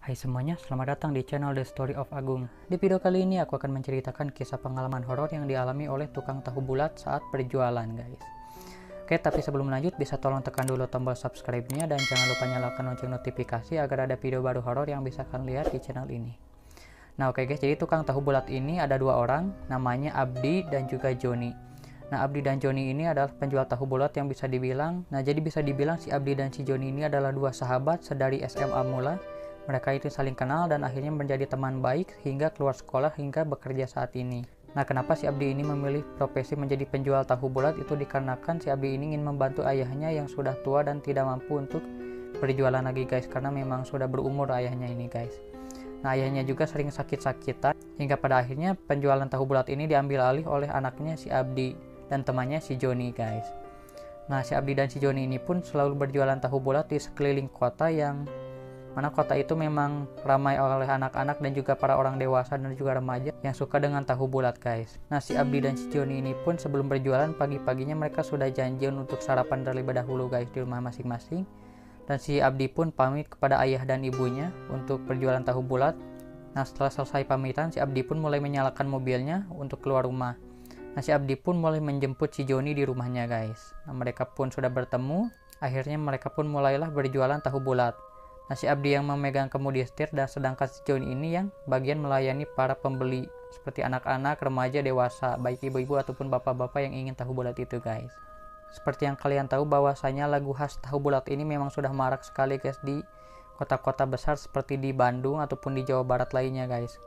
Hai semuanya, selamat datang di channel The Story of Agung. Di video kali ini aku akan menceritakan kisah pengalaman horor yang dialami oleh tukang tahu bulat saat berjualan, guys. Oke, tapi sebelum lanjut bisa tolong tekan dulu tombol subscribe-nya dan jangan lupa nyalakan lonceng notifikasi agar ada video baru horor yang bisa kalian lihat di channel ini. Nah oke guys, jadi tukang tahu bulat ini ada dua orang, namanya Abdi dan juga Joni. Nah Abdi dan Joni ini adalah penjual tahu bulat yang bisa dibilang, bisa dibilang si Abdi dan si Joni ini adalah dua sahabat sedari SMA mula. Mereka itu saling kenal dan akhirnya menjadi teman baik hingga keluar sekolah hingga bekerja saat ini. Nah, kenapa si Abdi ini memilih profesi menjadi penjual tahu bulat itu dikarenakan si Abdi ini ingin membantu ayahnya yang sudah tua dan tidak mampu untuk berjualan lagi, guys, karena memang sudah berumur ayahnya ini, guys. Nah, ayahnya juga sering sakit-sakitan hingga pada akhirnya penjualan tahu bulat ini diambil alih oleh anaknya si Abdi dan temannya si Joni, guys. Nah, si Abdi dan si Joni ini pun selalu berjualan tahu bulat di sekeliling kota yang mana kota itu memang ramai oleh anak-anak dan juga para orang dewasa dan juga remaja yang suka dengan tahu bulat, guys. Nah, si Abdi dan si Joni ini pun sebelum berjualan pagi-paginya mereka sudah janjian untuk sarapan terlebih dahulu, guys, di rumah masing-masing. Dan si Abdi pun pamit kepada ayah dan ibunya untuk berjualan tahu bulat. Nah, setelah selesai pamitan, si Abdi pun mulai menyalakan mobilnya untuk keluar rumah. Nah, si Abdi pun mulai menjemput si Joni di rumahnya, guys. Nah, mereka pun sudah bertemu. Akhirnya mereka pun mulailah berjualan tahu bulat. Nah, si Abdi yang memegang kemudi setir dan sedangkan si Joni ini yang bagian melayani para pembeli seperti anak-anak, remaja, dewasa, baik ibu-ibu ataupun bapak-bapak yang ingin tahu bulat itu, guys. Seperti yang kalian tahu bahwasanya lagu khas tahu bulat ini memang sudah marak sekali, guys, di kota-kota besar seperti di Bandung ataupun di Jawa Barat lainnya, guys.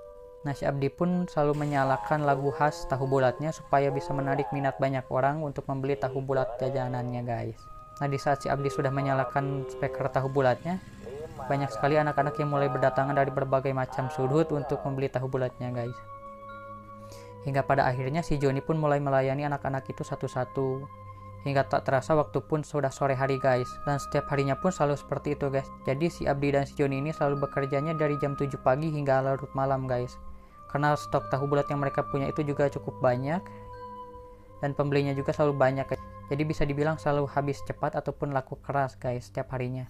Nah, si Abdi pun selalu menyalakan lagu khas tahu bulatnya supaya bisa menarik minat banyak orang untuk membeli tahu bulat jajanannya, guys. Nah, di saat si Abdi sudah menyalakan speaker tahu bulatnya, banyak sekali anak-anak yang mulai berdatangan dari berbagai macam sudut untuk membeli tahu bulatnya, guys. Hingga pada akhirnya si Joni pun mulai melayani anak-anak itu satu-satu. Hingga tak terasa waktu pun sudah sore hari, guys. Dan setiap harinya pun selalu seperti itu, guys. Jadi si Abdi dan si Joni ini selalu bekerjanya dari jam 7 pagi hingga larut malam, guys. Karena stok tahu bulat yang mereka punya itu juga cukup banyak. Dan pembelinya juga selalu banyak, guys. Jadi bisa dibilang selalu habis cepat ataupun laku keras, guys, setiap harinya.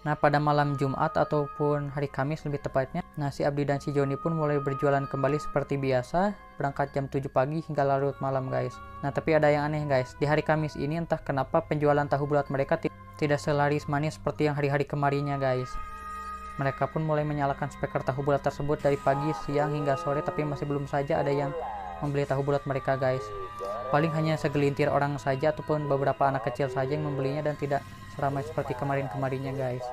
Nah, pada malam Jumat ataupun hari Kamis lebih tepatnya, nah si Abdi dan si Joni pun mulai berjualan kembali seperti biasa, berangkat jam 7 pagi hingga larut malam, guys. Nah, tapi ada yang aneh, guys. Di hari Kamis ini entah kenapa penjualan tahu bulat mereka tidak selaris manis seperti yang hari-hari kemarinnya, guys. Mereka pun mulai menyalakan speaker tahu bulat tersebut dari pagi, siang hingga sore, tapi masih belum saja ada yang membeli tahu bulat mereka, guys. Paling hanya segelintir orang saja ataupun beberapa anak kecil saja yang membelinya dan tidak seramai seperti kemarin-kemarinnya, guys.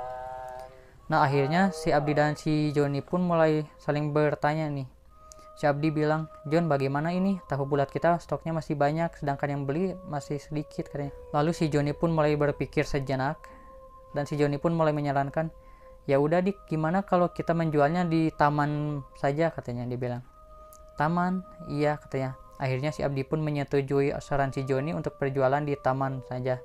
Nah, akhirnya si Abdi dan si Joni pun mulai saling bertanya nih. Si Abdi bilang, "Jon, bagaimana ini? Tahu bulat kita stoknya masih banyak, sedangkan yang beli masih sedikit," katanya. Lalu si Joni pun mulai berpikir sejenak dan si Joni pun mulai menyarankan, "Ya udah Dik, gimana kalau kita menjualnya di taman saja," katanya. Dia bilang, "Taman?" "Iya," katanya. Akhirnya si Abdi pun menyetujui saran si Joni untuk berjualan di taman saja.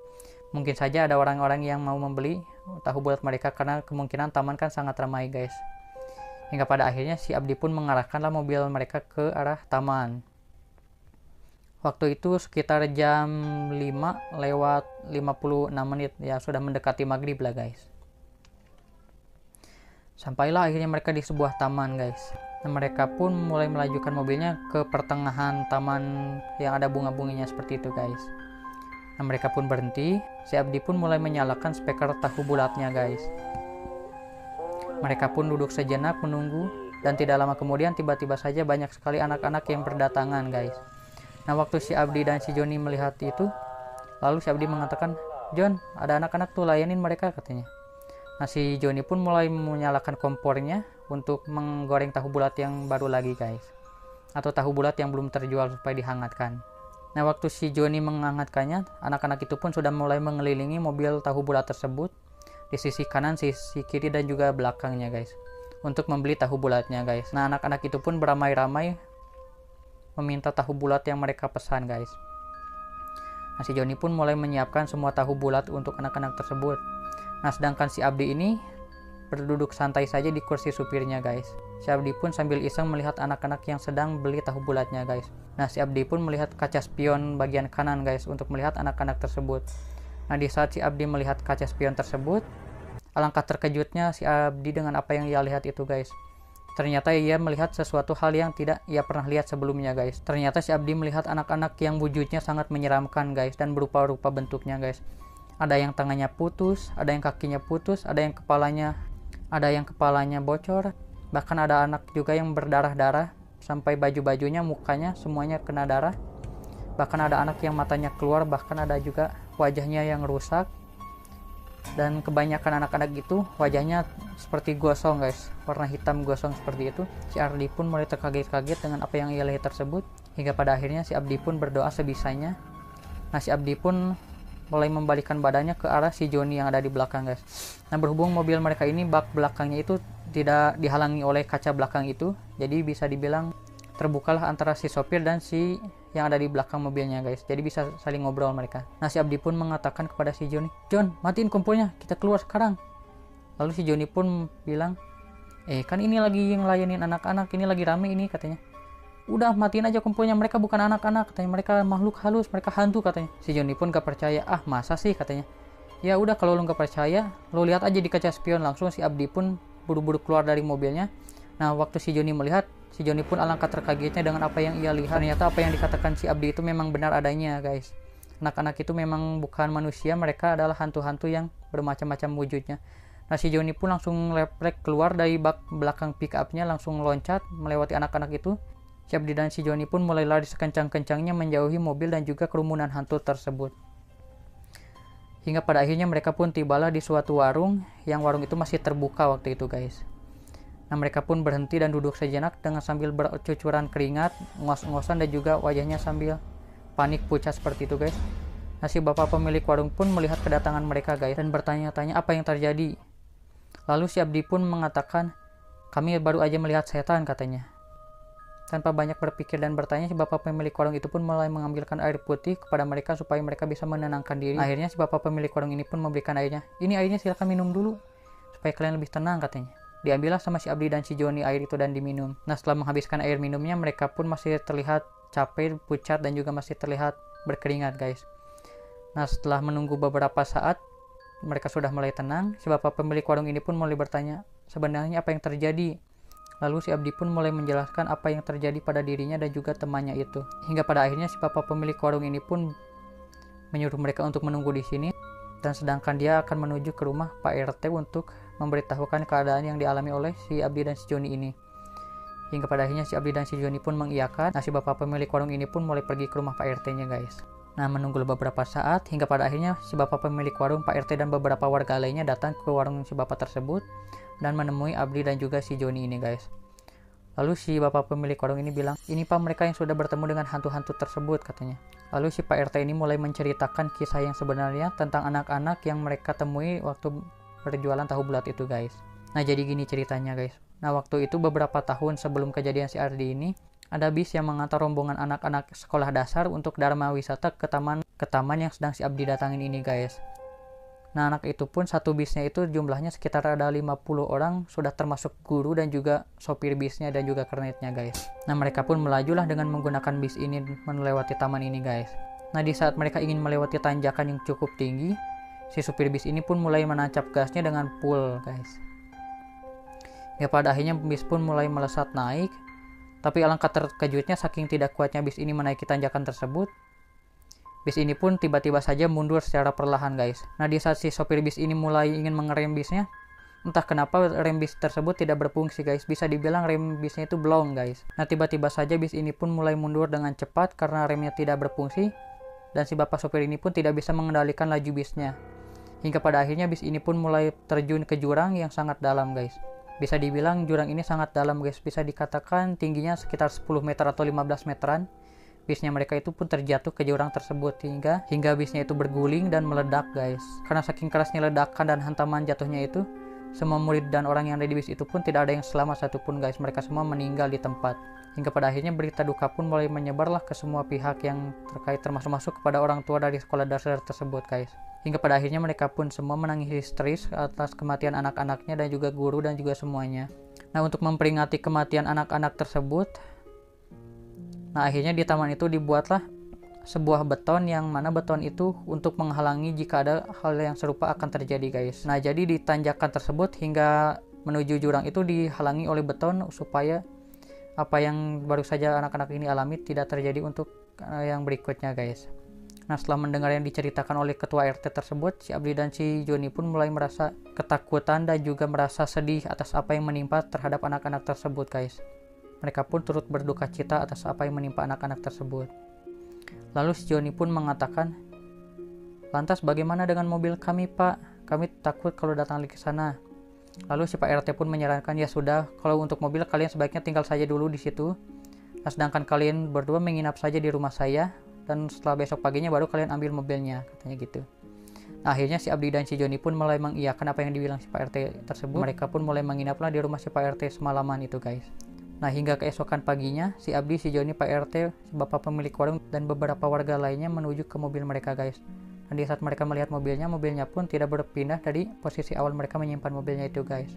Mungkin saja ada orang-orang yang mau membeli tahu bulat mereka karena kemungkinan taman kan sangat ramai, guys. Hingga pada akhirnya si Abdi pun mengarahkanlah mobil mereka ke arah taman. Waktu itu sekitar jam 5 lewat 56 menit, ya sudah mendekati maghrib lah, guys. Sampailah akhirnya mereka di sebuah taman, guys. Dan mereka pun mulai melajukan mobilnya ke pertengahan taman yang ada bunga-bunganya seperti itu, guys. Nah, mereka pun berhenti. Si Abdi pun mulai menyalakan speaker tahu bulatnya, guys. Mereka pun duduk sejenak menunggu dan tidak lama kemudian tiba-tiba saja banyak sekali anak-anak yang berdatangan, guys. Nah, waktu si Abdi dan si Joni melihat itu, lalu si Abdi mengatakan, "Jon, ada anak-anak tuh, layanin mereka," katanya. Nah, si Joni pun mulai menyalakan kompornya untuk menggoreng tahu bulat yang baru lagi, guys. Atau tahu bulat yang belum terjual supaya dihangatkan. Nah, waktu si Joni menghangatkannya, anak-anak itu pun sudah mulai mengelilingi mobil tahu bulat tersebut di sisi kanan, sisi kiri, dan juga belakangnya, guys, untuk membeli tahu bulatnya, guys. Nah, anak-anak itu pun beramai-ramai meminta tahu bulat yang mereka pesan, guys. Nah, si Joni pun mulai menyiapkan semua tahu bulat untuk anak-anak tersebut. Nah, sedangkan si Abdi ini berduduk santai saja di kursi supirnya, guys. Si Abdi pun sambil iseng melihat anak-anak yang sedang beli tahu bulatnya, guys. Nah, si Abdi pun melihat kaca spion bagian kanan, guys, untuk melihat anak-anak tersebut. Nah, di saat si Abdi melihat kaca spion tersebut, Alangkah terkejutnya si Abdi dengan apa yang ia lihat itu guys. Ternyata ia melihat sesuatu hal yang tidak ia pernah lihat sebelumnya guys. Ternyata si Abdi melihat anak-anak yang wujudnya sangat menyeramkan guys, dan berupa-rupa bentuknya guys. Ada yang tangannya putus, ada yang kakinya putus, ada yang kepalanya bocor. Bahkan ada anak juga yang berdarah-darah, sampai baju-bajunya, mukanya semuanya kena darah. Bahkan ada anak yang matanya keluar, bahkan ada juga wajahnya yang rusak. Dan kebanyakan anak-anak itu wajahnya seperti gosong guys, warna hitam gosong seperti itu. Si Ardi pun mulai terkaget-kaget dengan apa yang ia lihat tersebut, hingga pada akhirnya si Abdi pun berdoa sebisanya. Nah, si Abdi pun mulai membalikkan badannya ke arah si Joni yang ada di belakang guys. Nah, berhubung mobil mereka ini bak belakangnya itu tidak dihalangi oleh kaca belakang itu, jadi bisa dibilang terbukalah antara si sopir dan si yang ada di belakang mobilnya guys, jadi bisa saling ngobrol mereka. Nah, si Abdi pun mengatakan kepada si Joni, "John, matiin kompornya, kita keluar sekarang." Lalu si Joni pun bilang, kan ini lagi ngelayanin anak-anak, ini lagi rame ini," katanya. "Udah, matiin aja kompornya, mereka bukan anak-anak," katanya, "mereka makhluk halus, mereka hantu," katanya. Si Joni pun gak percaya. "Ah, masa sih?" katanya. "Ya udah, kalau lu gak percaya, lu lihat aja di kaca spion." Langsung si Abdi pun buru-buru keluar dari mobilnya. Nah, waktu si Joni melihat, si Joni pun alangkah terkagetnya dengan apa yang ia lihat. Ternyata apa yang dikatakan si Abdi itu memang benar adanya guys. Anak-anak itu memang bukan manusia, mereka adalah hantu-hantu yang bermacam-macam wujudnya. Nah, si Joni pun langsung leprek keluar dari bak belakang pick up-nya, langsung loncat melewati anak-anak itu. Si Abdi dan si Joni pun mulai lari sekencang-kencangnya menjauhi mobil dan juga kerumunan hantu tersebut. Hingga pada akhirnya mereka pun tibalah di suatu warung, yang warung itu masih terbuka waktu itu guys. Nah, mereka pun berhenti dan duduk sejenak dengan sambil bercucuran keringat, ngos-ngosan, dan juga wajahnya sambil panik pucat seperti itu guys. Nah, si bapak pemilik warung pun melihat kedatangan mereka guys, dan bertanya-tanya apa yang terjadi. Lalu si Abdi pun mengatakan, "Kami baru aja melihat setan," katanya. Tanpa banyak berpikir dan bertanya, si bapak pemilik warung itu pun mulai mengambilkan air putih kepada mereka supaya mereka bisa menenangkan diri. Akhirnya si bapak pemilik warung ini pun memberikan airnya. "Ini airnya, silakan minum dulu supaya kalian lebih tenang," katanya. Diambillah sama si Abdi dan si Joni air itu dan diminum. Nah, setelah menghabiskan air minumnya, mereka pun masih terlihat capek, pucat, dan juga masih terlihat berkeringat guys. Nah, setelah menunggu beberapa saat, mereka sudah mulai tenang. Si bapak pemilik warung ini pun mulai bertanya, sebenarnya apa yang terjadi. Lalu si Abdi pun mulai menjelaskan apa yang terjadi pada dirinya dan juga temannya itu. Hingga pada akhirnya si bapak pemilik warung ini pun menyuruh mereka untuk menunggu di sini, dan sedangkan dia akan menuju ke rumah Pak RT untuk memberitahukan keadaan yang dialami oleh si Abdi dan si Joni ini. Hingga pada akhirnya si Abdi dan si Joni pun mengiyakan. Nah, si bapak pemilik warung ini pun mulai pergi ke rumah Pak RT-nya guys. Nah, menunggu beberapa saat hingga pada akhirnya si bapak pemilik warung, Pak RT, dan beberapa warga lainnya datang ke warung si bapak tersebut dan menemui Abdi dan juga si Joni ini guys. Lalu si bapak pemilik warung ini bilang, "Ini Pak, mereka yang sudah bertemu dengan hantu-hantu tersebut," katanya. Lalu si Pak RT ini mulai menceritakan kisah yang sebenarnya tentang anak-anak yang mereka temui waktu berjualan tahu bulat itu guys. Nah, jadi gini ceritanya guys. Nah, waktu itu beberapa tahun sebelum kejadian si Ardi ini, ada bis yang mengantar rombongan anak-anak sekolah dasar untuk dharma wisata ke taman yang sedang si Abdi datangin ini guys. Nah, anak itu pun satu bisnya itu jumlahnya sekitar ada 50 orang, sudah termasuk guru dan juga sopir bisnya dan juga kernetnya guys. Nah, mereka pun melajulah dengan menggunakan bis ini melewati taman ini guys. Nah, di saat mereka ingin melewati tanjakan yang cukup tinggi, si supir bis ini pun mulai menancap gasnya dengan full guys. Ya, pada akhirnya bis pun mulai melesat naik. Tapi alangkah terkejutnya saking tidak kuatnya bis ini menaiki tanjakan tersebut, bis ini pun tiba-tiba saja mundur secara perlahan guys. Nah, di saat si sopir bis ini mulai ingin mengerem bisnya, entah kenapa rem bis tersebut tidak berfungsi guys. Bisa dibilang rem bisnya itu blong guys. Nah, tiba-tiba saja bis ini pun mulai mundur dengan cepat karena remnya tidak berfungsi. Dan si bapak sopir ini pun tidak bisa mengendalikan laju bisnya. Hingga pada akhirnya bis ini pun mulai terjun ke jurang yang sangat dalam guys. Bisa dibilang jurang ini sangat dalam guys. Bisa dikatakan tingginya sekitar 10 meter atau 15 meteran. Bisnya mereka itu pun terjatuh ke jurang tersebut hingga bisnya itu berguling dan meledak guys. Karena saking kerasnya ledakan dan hantaman jatuhnya itu, semua murid dan orang yang ada di bis itu pun tidak ada yang selamat satupun guys. Mereka semua meninggal di tempat. Hingga pada akhirnya berita duka pun mulai menyebarlah ke semua pihak yang terkait, termasuk kepada orang tua dari sekolah dasar tersebut guys. Hingga pada akhirnya mereka pun semua menangis histeris atas kematian anak-anaknya dan juga guru dan juga semuanya. Nah, untuk memperingati kematian anak-anak tersebut, nah akhirnya di taman itu dibuatlah sebuah beton yang mana beton itu untuk menghalangi jika ada hal yang serupa akan terjadi guys. Nah jadi di tanjakan tersebut hingga menuju jurang itu dihalangi oleh beton supaya apa yang baru saja anak-anak ini alami tidak terjadi untuk yang berikutnya guys. Nah setelah mendengar yang diceritakan oleh ketua RT tersebut, si Abdi dan si Joni pun mulai merasa ketakutan dan juga merasa sedih atas apa yang menimpa terhadap anak-anak tersebut guys. Mereka pun turut berduka cita atas apa yang menimpa anak-anak tersebut. Lalu si Joni pun mengatakan, "Lantas bagaimana dengan mobil kami Pak? Kami takut kalau datang lagi ke sana." Lalu si Pak RT pun menyarankan, "Ya sudah, kalau untuk mobil kalian sebaiknya tinggal saja dulu di situ. Nah, sedangkan kalian berdua menginap saja di rumah saya. Dan setelah besok paginya baru kalian ambil mobilnya," katanya gitu. Nah, akhirnya si Abdi dan si Joni pun mulai mengiyakan apa yang dibilang si Pak RT tersebut. Mereka pun mulai menginaplah di rumah si Pak RT semalaman itu guys. Nah hingga keesokan paginya si Abdi, si Joni, Pak RT, si bapak pemilik warung dan beberapa warga lainnya menuju ke mobil mereka guys. Dan di saat mereka melihat mobilnya pun tidak berpindah dari posisi awal mereka menyimpan mobilnya itu guys.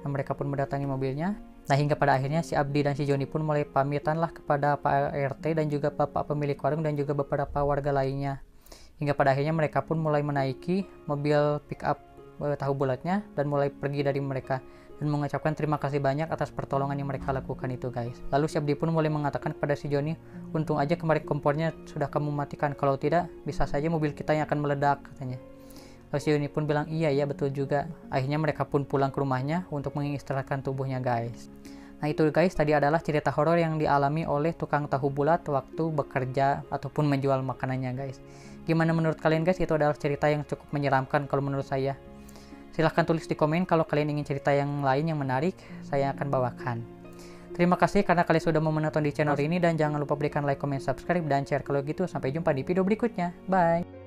Dan mereka pun mendatangi mobilnya. Nah hingga pada akhirnya si Abdi dan si Joni pun mulai pamitan lah kepada Pak RT dan juga bapak pemilik warung dan juga beberapa warga lainnya. Hingga pada akhirnya mereka pun mulai menaiki mobil pick up tahu bulatnya dan mulai pergi dari mereka dan mengucapkan terima kasih banyak atas pertolongan yang mereka lakukan itu guys. Lalu si Abdi pun mulai mengatakan kepada si Joni, "Untung aja kemarin kompornya sudah kamu matikan, kalau tidak bisa saja mobil kita yang akan meledak," katanya. Lalu si Joni pun bilang, iya betul juga." Akhirnya mereka pun pulang ke rumahnya untuk mengistirahatkan tubuhnya guys. Nah itu guys, tadi adalah cerita horor yang dialami oleh tukang tahu bulat waktu bekerja ataupun menjual makanannya guys. Gimana menurut kalian guys? Itu adalah cerita yang cukup menyeramkan kalau menurut saya. Silahkan tulis di komen kalau kalian ingin cerita yang lain yang menarik, saya akan bawakan. Terima kasih karena kalian sudah mau menonton di channel ini dan jangan lupa berikan like, comment, subscribe, dan share. Kalau gitu sampai jumpa di video berikutnya. Bye!